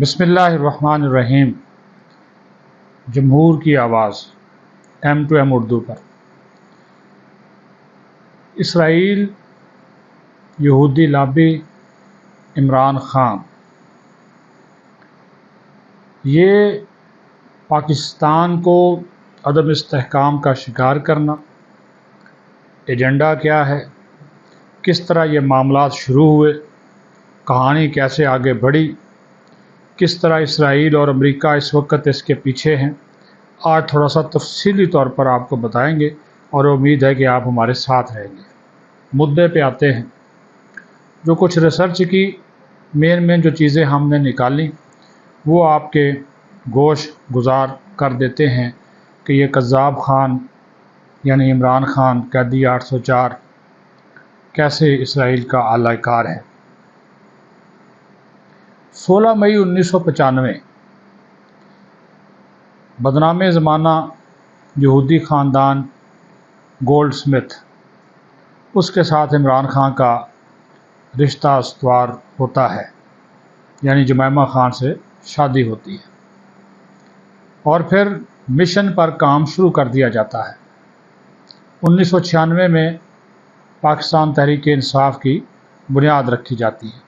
بسم اللہ الرحمن الرحیم۔ جمہور کی آواز M2M اردو پر۔ اسرائیل، یہودی لابی، عمران خان، یہ پاکستان کو عدم استحکام کا شکار کرنا، ایجنڈا کیا ہے، کس طرح یہ معاملات شروع ہوئے، کہانی کیسے آگے بڑھی، کس طرح اسرائیل اور امریکہ اس وقت اس کے پیچھے ہیں، آج تھوڑا سا تفصیلی طور پر آپ کو بتائیں گے اور امید ہے کہ آپ ہمارے ساتھ رہیں گے۔ مدعے پہ آتے ہیں۔ جو کچھ ریسرچ کی مین جو چیزیں ہم نے نکالی وہ آپ کے گوش گزار کر دیتے ہیں کہ یہ کذاب خان یعنی عمران خان قیدی 804 کیسے اسرائیل کا اعلی کار ہے۔ 16 مئی 1995 بدنام زمانہ یہودی خاندان گولڈ سمتھ، اس کے ساتھ عمران خان کا رشتہ استوار ہوتا ہے، یعنی جمیمہ خان سے شادی ہوتی ہے اور پھر مشن پر کام شروع کر دیا جاتا ہے۔ 1996 میں پاکستان تحریک انصاف کی بنیاد رکھی جاتی ہے۔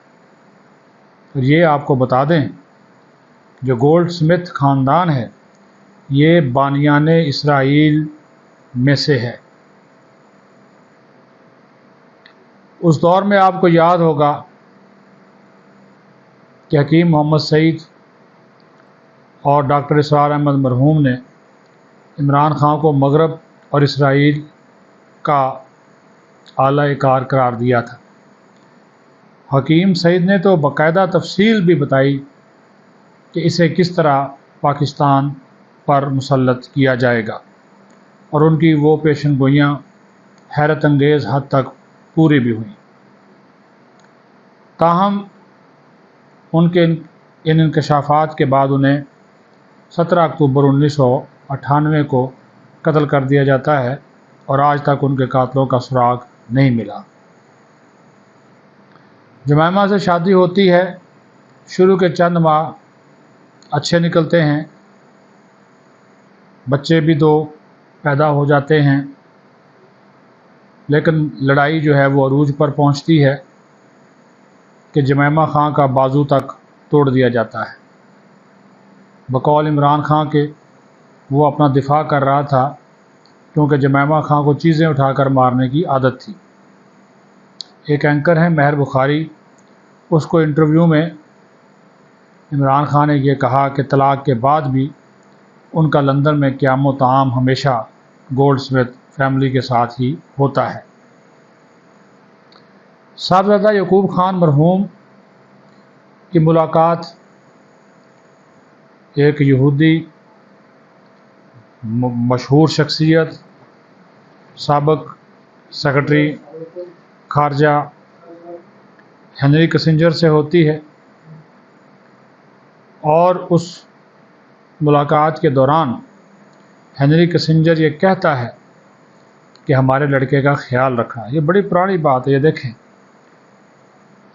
اور یہ آپ کو بتا دیں جو گولڈ سمتھ خاندان ہے یہ بانیان اسرائیل میں سے ہے۔ اس دور میں آپ کو یاد ہوگا کہ حکیم محمد سعید اور ڈاکٹر اسرار احمد مرحوم نے عمران خان کو مغرب اور اسرائیل کا اعلی کار قرار دیا تھا۔ حکیم سعید نے تو باقاعدہ تفصیل بھی بتائی کہ اسے کس طرح پاکستان پر مسلط کیا جائے گا، اور ان کی وہ پیشن گوئیاں حیرت انگیز حد تک پوری بھی ہوئیں۔ تاہم ان کے ان انکشافات کے بعد انہیں 17 اکتوبر 1998 کو قتل کر دیا جاتا ہے اور آج تک ان کے قاتلوں کا سراغ نہیں ملا۔ جمیمہ سے شادی ہوتی ہے، شروع کے چند ماہ اچھے نکلتے ہیں، بچے بھی 2 پیدا ہو جاتے ہیں، لیکن لڑائی جو ہے وہ عروج پر پہنچتی ہے کہ جمیمہ خان کا بازو تک توڑ دیا جاتا ہے۔ بقول عمران خان کے وہ اپنا دفاع کر رہا تھا کیونکہ جمیمہ خان کو چیزیں اٹھا کر مارنے کی عادت تھی۔ ایک اینکر ہیں مہر بخاری، اس کو انٹرویو میں عمران خان نے یہ کہا کہ طلاق کے بعد بھی ان کا لندن میں قیام و طعام ہمیشہ گولڈ سمتھ فیملی کے ساتھ ہی ہوتا ہے۔ صاحبزادہ یعقوب خان مرحوم کی ملاقات ایک یہودی مشہور شخصیت، سابق سیکرٹری خارجہ ہنری کسنجر سے ہوتی ہے، اور اس ملاقات کے دوران ہنری کسنجر یہ کہتا ہے کہ ہمارے لڑکے کا خیال رکھنا۔ یہ بڑی پرانی بات ہے۔ یہ دیکھیں،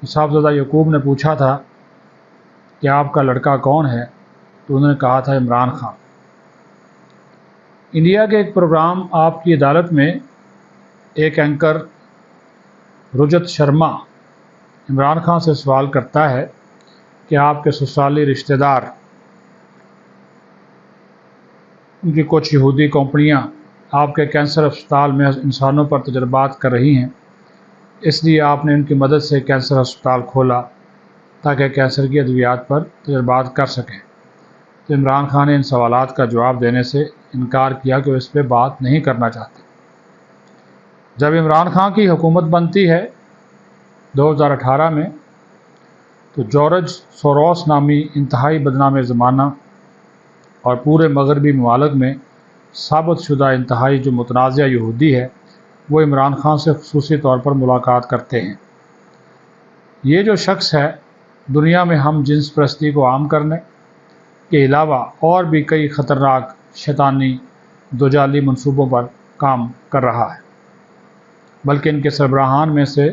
صاحبزادہ یعقوب نے پوچھا تھا کہ آپ کا لڑکا کون ہے، تو انہوں نے کہا تھا عمران خان۔ انڈیا کے ایک پروگرام آپ کی عدالت میں ایک اینکر رجت شرما عمران خان سے سوال کرتا ہے کہ آپ کے سسرالی رشتہ دار، ان کی کچھ یہودی کمپنیاں آپ کے کینسر اسپتال میں انسانوں پر تجربات کر رہی ہیں، اس لیے آپ نے ان کی مدد سے کینسر اسپتال کھولا تاکہ کینسر کی ادویات پر تجربات کر سکیں۔ تو عمران خان نے ان سوالات کا جواب دینے سے انکار کیا کہ وہ اس پہ بات نہیں کرنا چاہتے۔ جب عمران خان کی حکومت بنتی ہے 2018 میں، تو جارج سوروس نامی انتہائی بدنام زمانہ اور پورے مغربی ممالک میں ثابت شدہ انتہائی جو متنازع یہودی ہے وہ عمران خان سے خصوصی طور پر ملاقات کرتے ہیں۔ یہ جو شخص ہے دنیا میں ہم جنس پرستی کو عام کرنے کے علاوہ اور بھی کئی خطرناک شیطانی دوجالی منصوبوں پر کام کر رہا ہے، بلکہ ان کے سربراہان میں سے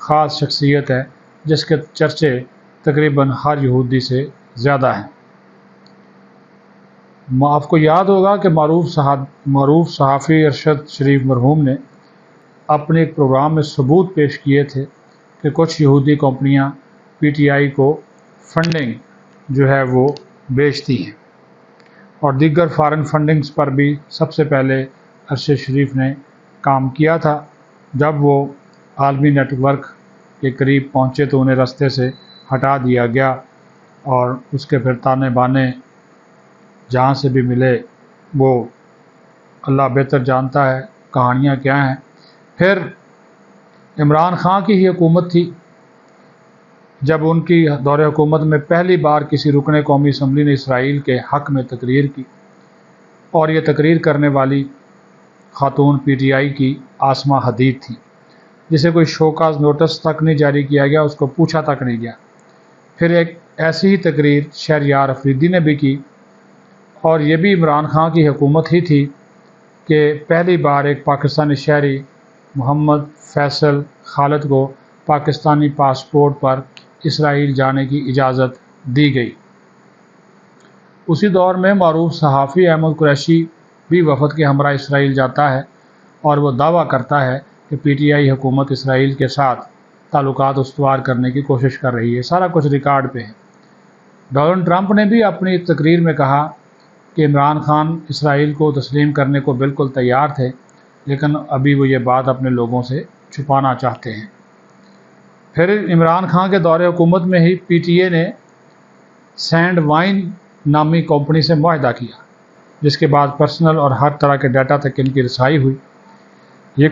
خاص شخصیت ہے جس کے چرچے تقریباً ہر یہودی سے زیادہ ہیں۔ آپ کو یاد ہوگا کہ معروف صحافی ارشد شریف مرحوم نے اپنے ایک پروگرام میں ثبوت پیش کیے تھے کہ کچھ یہودی کمپنیاں پی ٹی آئی کو فنڈنگ جو ہے وہ بیچتی ہیں، اور دیگر فارن فنڈنگز پر بھی سب سے پہلے ارشد شریف نے کام کیا تھا۔ جب وہ عالمی نیٹ ورک کے قریب پہنچے تو انہیں رستے سے ہٹا دیا گیا، اور اس کے پھر تانے بانے جہاں سے بھی ملے وہ اللہ بہتر جانتا ہے کہانیاں کیا ہیں۔ پھر عمران خان کی ہی حکومت تھی جب ان کی دور حکومت میں پہلی بار کسی رکن قومی اسمبلی نے اسرائیل کے حق میں تقریر کی، اور یہ تقریر کرنے والی خاتون پی ٹی آئی کی آسما حدید تھی، جسے کوئی شوکاز نوٹس تک نہیں جاری کیا گیا، اس کو پوچھا تک نہیں گیا۔ پھر ایک ایسی ہی تقریر شہریار افریدی نے بھی کی، اور یہ بھی عمران خان کی حکومت ہی تھی کہ پہلی بار ایک پاکستانی شہری محمد فیصل خالد کو پاکستانی پاسپورٹ پر اسرائیل جانے کی اجازت دی گئی۔ اسی دور میں معروف صحافی احمد قریشی بھی وفد کے ہمراہ اسرائیل جاتا ہے، اور وہ دعویٰ کرتا ہے کہ پی ٹی آئی حکومت اسرائیل کے ساتھ تعلقات استوار کرنے کی کوشش کر رہی ہے۔ سارا کچھ ریکارڈ پہ ہے۔ ڈونلڈ ٹرمپ نے بھی اپنی ایک تقریر میں کہا کہ عمران خان اسرائیل کو تسلیم کرنے کو بالکل تیار تھے، لیکن ابھی وہ یہ بات اپنے لوگوں سے چھپانا چاہتے ہیں۔ پھر عمران خان کے دور حکومت میں ہی پی ٹی اے نے سینڈ وائن نامی کمپنی سے معاہدہ کیا، جس کے بعد پرسنل اور ہر طرح کے ڈیٹا تک ان کی رسائی ہوئی۔ یہ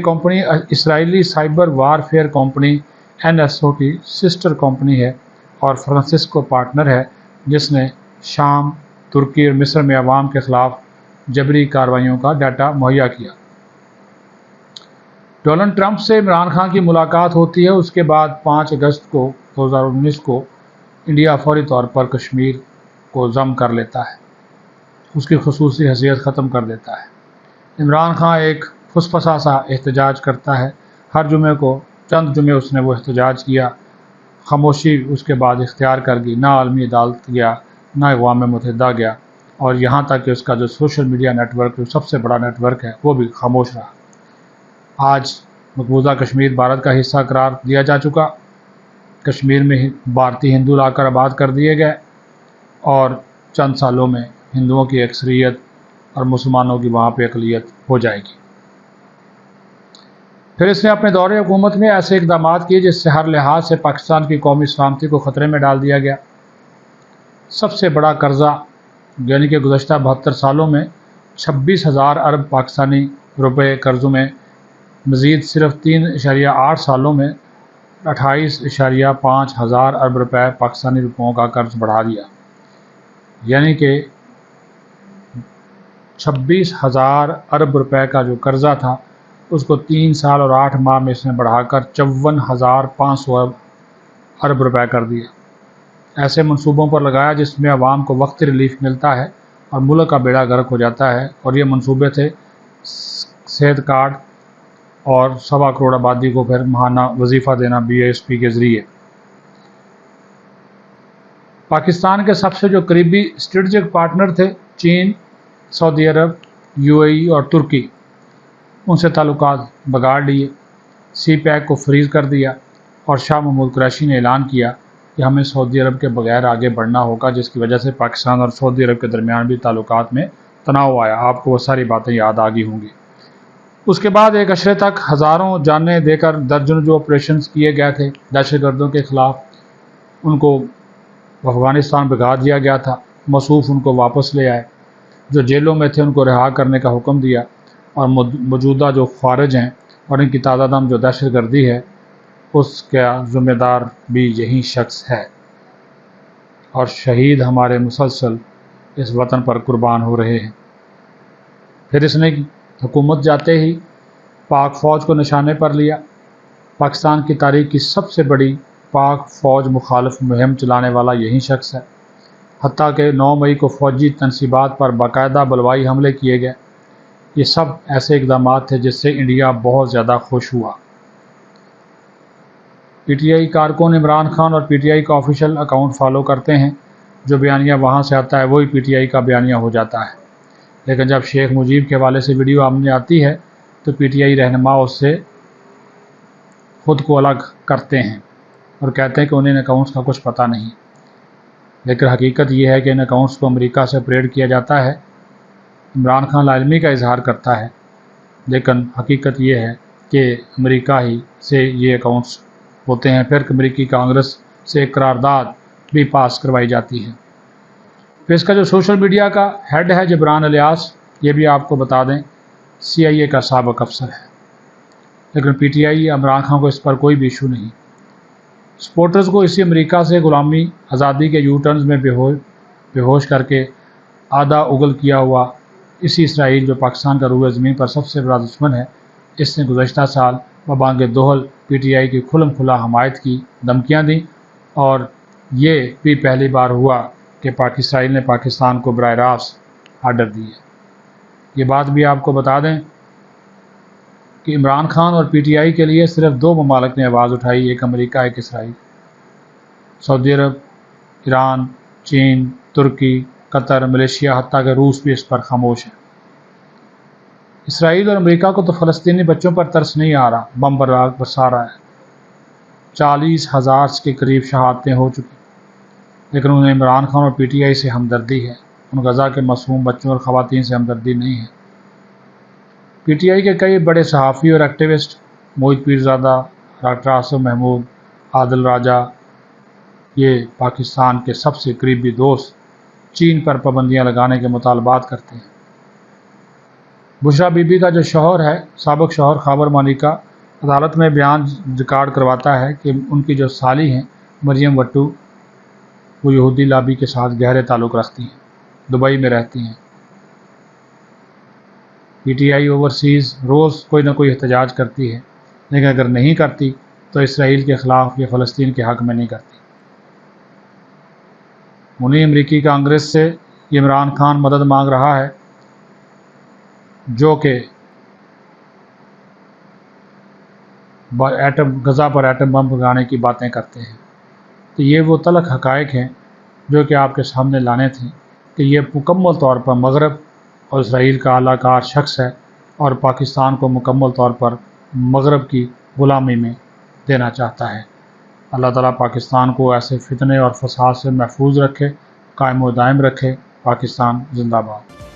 کمپنی اسرائیلی سائبر وارفیئر کمپنی NSO کی سسٹر کمپنی ہے اور فرانسسکو پارٹنر ہے، جس نے شام، ترکی اور مصر میں عوام کے خلاف جبری کارروائیوں کا ڈیٹا مہیا کیا۔ ڈونلڈ ٹرمپ سے عمران خان کی ملاقات ہوتی ہے۔ اس کے بعد 5 اگست 2019 کو انڈیا فوری طور پر کشمیر کو ضم کر لیتا ہے، اس کی خصوصی حیثیت ختم کر دیتا ہے۔ عمران خان ایک فسفسا سا احتجاج کرتا ہے۔ ہر جمعے کو چند جمعے اس نے وہ احتجاج کیا، خاموشی اس کے بعد اختیار کر گئی، نہ عالمی عدالت گیا، نہ اقوام متحدہ گیا، اور یہاں تک کہ اس کا جو سوشل میڈیا نیٹ ورک جو سب سے بڑا نیٹ ورک ہے وہ بھی خاموش رہا۔ آج مقبوضہ کشمیر بھارت کا حصہ قرار دیا جا چکا، کشمیر میں بھارتی ہندو لا کر آباد کر دیے گئے، اور چند سالوں میں ہندوؤں کی اکثریت اور مسلمانوں کی وہاں پہ اقلیت ہو جائے گی۔ پھر اس نے اپنے دور حکومت میں ایسے اقدامات کیے جس سے ہر لحاظ سے پاکستان کی قومی سلامتی کو خطرے میں ڈال دیا گیا۔ سب سے بڑا قرضہ یعنی کہ گزشتہ 72 سالوں میں 26,000 ارب پاکستانی روپے قرضوں میں مزید صرف 3.8 سالوں میں 28.5 ہزار ارب روپے پاکستانی روپوں کا قرض بڑھا دیا، یعنی کہ 26,000 ارب روپے کا جو قرضہ تھا اس کو 3 سال اور 8 ماہ میں اس نے بڑھا کر 54,500 ارب روپے کر دیا۔ ایسے منصوبوں پر لگایا جس میں عوام کو وقتی ریلیف ملتا ہے اور ملک کا بیڑا غرق ہو جاتا ہے، اور یہ منصوبے تھے صحت کارڈ اور 1.25 کروڑ آبادی کو پھر ماہانہ وظیفہ دینا BSP کے ذریعے۔ پاکستان کے سب سے جو قریبی اسٹریٹجک پارٹنر تھے چین، سعودی عرب، UAE اور ترکی، ان سے تعلقات بگاڑ لیے، سی پیک کو فریز کر دیا، اور شاہ محمود قریشی نے اعلان کیا کہ ہمیں سعودی عرب کے بغیر آگے بڑھنا ہوگا، جس کی وجہ سے پاکستان اور سعودی عرب کے درمیان بھی تعلقات میں تناؤ آیا۔ آپ کو وہ ساری باتیں یاد آ گئی ہوں گی۔ اس کے بعد ایک عشرے تک ہزاروں جانیں دے کر درجنوں جو آپریشنز کیے گئے تھے دہشت گردوں کے خلاف، ان کو افغانستان بھگا دیا گیا تھا۔ موصوف ان کو واپس لے آئے، جو جیلوں میں تھے ان کو رہا کرنے کا حکم دیا، اور موجودہ جو خارج ہیں اور ان کی تعداد جو دہشت گردی ہے اس کا ذمہ دار بھی یہی شخص ہے، اور شہید ہمارے مسلسل اس وطن پر قربان ہو رہے ہیں۔ پھر اس نے حکومت جاتے ہی پاک فوج کو نشانے پر لیا۔ پاکستان کی تاریخ کی سب سے بڑی پاک فوج مخالف مہم چلانے والا یہی شخص ہے، حتیٰ کہ 9 مئی کو فوجی تنصیبات پر باقاعدہ بلوائی حملے کیے گئے۔ یہ سب ایسے اقدامات تھے جس سے انڈیا بہت زیادہ خوش ہوا۔ پی ٹی آئی کارکن عمران خان اور پی ٹی آئی کا آفیشیل اکاؤنٹ فالو کرتے ہیں، جو بیانیہ وہاں سے آتا ہے وہی پی ٹی آئی کا بیانیہ ہو جاتا ہے، لیکن جب شیخ مجیب کے حوالے سے ویڈیو سامنے آتی ہے تو پی ٹی آئی رہنما اس سے خود کو الگ کرتے ہیں اور کہتے ہیں کہ انہیں ان اکاؤنٹس کا کچھ پتہ نہیں، لیکن حقیقت یہ ہے کہ ان اکاؤنٹس کو امریکہ سے آپریٹ کیا جاتا ہے۔ عمران خان لاعلمی کا اظہار کرتا ہے، لیکن حقیقت یہ ہے کہ امریکہ ہی سے یہ اکاؤنٹس ہوتے ہیں، پھر امریکی کانگریس سے ایک قرارداد بھی پاس کروائی جاتی ہے۔ پھر اس کا جو سوشل میڈیا کا ہیڈ ہے جبران الیاس، یہ بھی آپ کو بتا دیں سی آئی اے کا سابق افسر ہے، لیکن P T I Imran Khan کو اس پر کوئی بھی ایشو نہیں۔ سپورٹرز کو اسی امریکہ سے غلامی آزادی کے یو ٹرنز میں بے ہوش کر کے آدھا اگل کیا ہوا اسی اسرائیل جو پاکستان کا روئے زمین پر سب سے بڑا دشمن ہے، اس نے گزشتہ سال ببانگ دوہل پی ٹی آئی کی کھلم کھلا حمایت کی دھمکیاں دیں، اور یہ بھی پہلی بار ہوا کہ اسرائیل نے پاکستان کو براہ راست آرڈر دیے۔ یہ بات بھی آپ کو بتا دیں کہ عمران خان اور پی ٹی آئی کے لیے صرف 2 ممالک نے آواز اٹھائی، ایک امریکہ ایک اسرائیل۔ سعودی عرب، ایران، چین، ترکی، قطر، ملیشیا، حتیٰ کہ روس بھی اس پر خاموش ہے۔ اسرائیل اور امریکہ کو تو فلسطینی بچوں پر ترس نہیں آ رہا، بم برسا رہا ہے، 40,000 کے قریب شہادتیں ہو چکی، لیکن انہیں عمران خان اور پی ٹی آئی سے ہمدردی ہے، ان غزہ کے معصوم بچوں اور خواتین سے ہمدردی نہیں ہے۔ پی ٹی آئی کے کئی بڑے صحافی اور ایکٹیوسٹ، موحد پیرزادہ، ڈاکٹر آصف محمود، عادل راجہ، یہ پاکستان کے سب سے قریبی دوست، چین پر پابندیاں لگانے کے مطالبات کرتے ہیں۔ بشرا بی بی کا جو شوہر ہے، سابق شوہر خاور مالکہ، عدالت میں بیان ریکارڈ کرواتا ہے کہ ان کی جو سالی ہیں مریم وٹو، وہ یہودی لابی کے ساتھ گہرے تعلق رکھتی ہیں، دبئی میں رہتی ہیں۔ پی ٹی آئی اوورسیز روز کوئی نہ کوئی احتجاج کرتی ہے، لیکن اگر نہیں کرتی تو اسرائیل کے خلاف یا فلسطین کے حق میں نہیں کرتی۔ انہیں امریکی کانگریس سے یہ عمران خان مدد مانگ رہا ہے، جو کہ غزہ پر ایٹم بم لگانے کی باتیں کرتے ہیں۔ تو یہ وہ تلخ حقائق ہیں جو کہ آپ کے سامنے لانے تھے کہ یہ مکمل طور پر مغرب اور اسرائیل کا اعلیٰ کار شخص ہے اور پاکستان کو مکمل طور پر مغرب کی غلامی میں دینا چاہتا ہے۔ اللہ تعالیٰ پاکستان کو ایسے فتنے اور فساد سے محفوظ رکھے، قائم و دائم رکھے۔ پاکستان زندہ باد۔